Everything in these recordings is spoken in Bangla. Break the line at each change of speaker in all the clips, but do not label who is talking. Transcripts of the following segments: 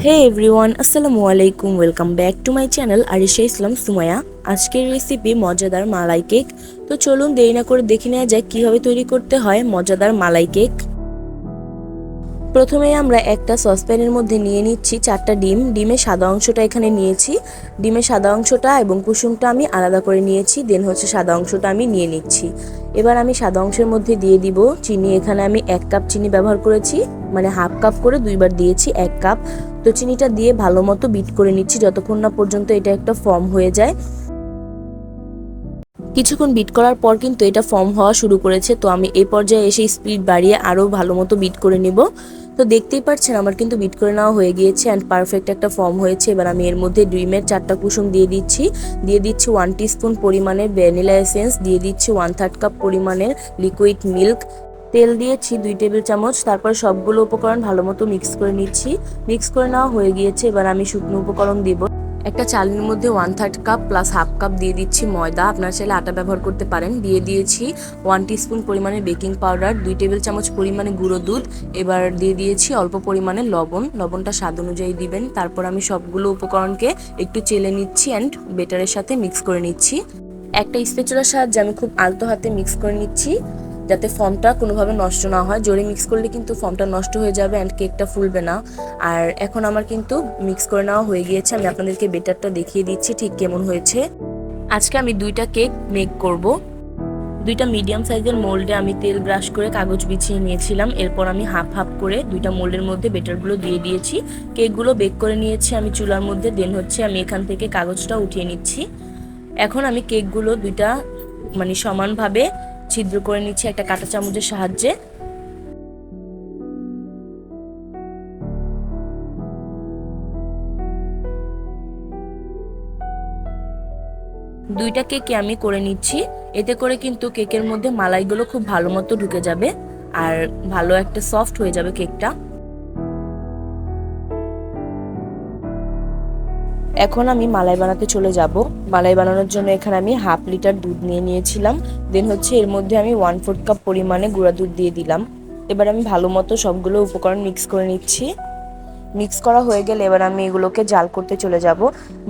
হে এভরিওয়ান, আসসালামু আলাইকুম। Welcome back to my channel Arisha Islam Sumaiya. আজকের রেসিপি মজাদার মালাই কেক। তো চলুন দেরি না করে দেখে নেওয়া যাক কীভাবে তৈরি করতে হয় মজাদার মালাই কেক। প্রথমে আমরা একটা সসপ্যানের মধ্যে নিয়ে নিচ্ছি 4টা ডিম। ডিমের সাদা অংশটা এখানে নিয়েছি, ডিমের সাদা অংশটা এবং কুসুমটা আমি আলাদা করে নিয়েছি। দেন হচ্ছে সাদা অংশটা আমি নিয়ে নিচ্ছি। এবার আমি সাদা অংশের মধ্যে দিয়ে দিব চিনি। এখানে আমি 1 কাপ চিনি ব্যবহার করেছি, মানে হাফ কাপ করে 2বার দিয়েছি 1 কাপ। তো চিনিটা দিয়ে ভালো মতো বিট করে নিচ্ছি যতক্ষণ না পর্যন্ত এটা একটা ফর্ম হয়ে যায়। কিছুক্ষণ বিট করার পর কিন্তু এটা ফর্ম হওয়া শুরু করেছে। তো আমি এই পর্যায়ে এসে স্পিড বাড়িয়ে আরও ভালো মতো বিট করে নিব। তো দেখতেই পাচ্ছেন আমার কিন্তু বিট করে নেওয়া হয়ে গিয়েছে অ্যান্ড পারফেক্ট একটা ফর্ম হয়েছে। এবার আমি এর মধ্যে ডিমের 4টা কুসুম দিয়ে দিচ্ছি। 1 টিস্পুন পরিমাণের ভ্যানিলা এসেন্স, দিয়ে দিচ্ছি 1/3 কাপ পরিমাণের লিকুইড মিল্ক, তেল দিয়েছি 2 টেবিল চামচ। তারপর সবগুলো উপকরণ ভালো মতো মিক্স করে নিচ্ছি। মিক্স করে নেওয়া হয়ে গিয়েছে। এবার আমি শুকনো উপকরণ দিব। একটা চালনির মধ্যে 1/3 কাপ প্লাস হাফ কাপ দিয়ে দিচ্ছি ময়দা, আপনারা চাইলে আটা ব্যবহার করতে পারেন। দিয়ে দিয়েছি 1 টিস্পুন পরিমাণে বেকিং পাউডার, 2 টেবিল চামচ পরিমাণে গুঁড়ো দুধ। এবার দিয়ে দিয়েছি অল্প পরিমাণে লবণ, লবণটা স্বাদ অনুযায়ী দিবেন। তারপর আমি সবগুলো উপকরণকে একটু চেলে নিচ্ছি অ্যান্ড বেটারের সাথে মিক্স করে নিচ্ছি। একটা স্প্যাচুলার সাহায্যে আমি খুব আলতো হাতে মিক্স করে নিচ্ছি যাতে ফর্মটা কোনোভাবে নষ্ট না হয়। জোরে মিক্স করলে কিন্তু ফর্মটা নষ্ট হয়ে যাবে অ্যান্ড কেকটা ফুলবে না। আর এখন আমার কিন্তু মিক্স করে নেওয়া হয়ে গিয়েছে। আমি আপনাদেরকে বেটারটা দেখিয়ে দিচ্ছি ঠিক কেমন হয়েছে। আজকে আমি 2টা কেক মেক করব। 2টা মিডিয়াম সাইজের মোল্ডে আমি তেল ব্রাশ করে কাগজ বিছিয়ে নিয়েছিলাম। এরপর আমি হাফ হাফ করে 2টা মোল্ডের মধ্যে বেটারগুলো দিয়ে দিয়েছি। কেকগুলো বেক করে নিয়েছি আমি চুলার মধ্যে। দেন হচ্ছে আমি এখান থেকে কাগজটা উঠিয়ে নিচ্ছি। এখন আমি কেকগুলো 2টা মানে সমানভাবে ছিদ্র করে নিচ্ছি একটা কাঁটা চামচের সাহায্যে। দুইটা কেকে আমি করে নিচ্ছি। এতে করে কিন্তু কেকের মধ্যে মালাইগুলো খুব ভালো মতো ঢুকে যাবে আর ভালো একটা সফট হয়ে যাবে কেকটা। এখন আমি মালাই বানাতে চলে যাব। মালাই বানানোর জন্য এখানে আমি হাফ লিটার দুধ নিয়ে নিয়েছিলাম। দেন হচ্ছে এর মধ্যে আমি 1/4 কাপ পরিমাণে গুঁড়া দুধ দিয়ে দিলাম। এবার আমি ভালো মতো সবগুলো উপকরণ মিক্স করে নিচ্ছি। মিক্স করা হয়ে গেলে এবার আমি এগুলোকে জাল করতে চলে যাব।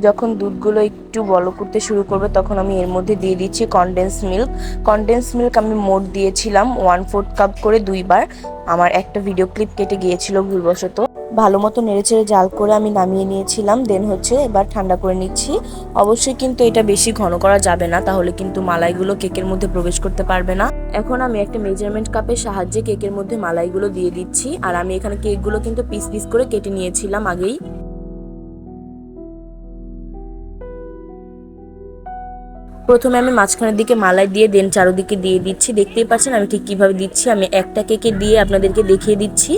যখন দুধগুলো একটু বলক করতে শুরু করবে তখন আমি এর মধ্যে দিয়ে দিচ্ছি কনডেন্স মিল্ক। কনডেন্স মিল্ক আমি মোট দিয়েছিলাম 1/4 কাপ করে 2বার। আমার একটা ভিডিও ক্লিপ কেটে গিয়েছিল ভুলবশত। ভালো মতো নেড়েচেড়ে জাল করে আমি নামিয়ে নিয়েছিলাম। দেন হচ্ছে এবার ঠান্ডা করে নিচ্ছি। অবশ্যই কিন্তু এটা বেশি ঘন করা যাবে না, তাহলে কিন্তু মালাইগুলো কেকের মধ্যে প্রবেশ করতে পারবে না। এখন আমি একটা মেজারমেন্ট কাপের সাহায্যে কেকের মধ্যে মালাইগুলো দিয়ে দিচ্ছি। আর আমি এখানে কেকগুলো কিন্তু পিস পিস করে কেটে নিয়েছিলাম আগেই। প্রথমে আমি মাঝখানের দিকে মালাই দিয়ে দেন চারোদিকে দিয়ে দিচ্ছি। দেখতেই পাচ্ছেন আমি ঠিক কিভাবে দিচ্ছি। আমি একটা কেকে দিয়ে আপনাদেরকে দেখিয়ে দিচ্ছি।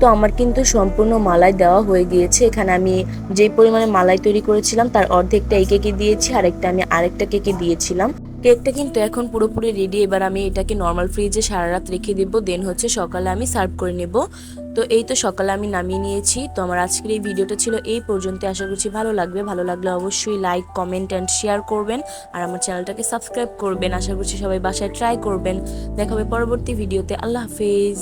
তো আমার কিন্তু সম্পূর্ণ মালাই দেওয়া হয়ে গিয়েছে। এখানে আমি যে পরিমাণে মালাই তৈরি করেছিলাম তার অর্ধেকটা এই কেকে দিয়েছি, আরেকটা আমি আরেকটা কেকে দিয়েছিলাম। কেকটা কিন্তু এখন পুরোপুরি রেডি। এবার আমি এটাকে নর্মাল ফ্রিজে সারা রাত রেখে দেবো। দেন হচ্ছে সকালে আমি সার্ভ করে নেব। তো এই তো সকালে আমি নামিয়ে নিয়েছি। তো আমার আজকের এই ভিডিওটা ছিল এই পর্যন্ত। আশা করছি ভালো লাগবে। ভালো লাগলে অবশ্যই লাইক, কমেন্ট অ্যান্ড শেয়ার করবেন আর আমার চ্যানেলটাকে সাবস্ক্রাইব করবেন। আশা করছি সবাই বাসায় ট্রাই করবেন। দেখা হবে পরবর্তী ভিডিওতে। আল্লাহ হাফেজ।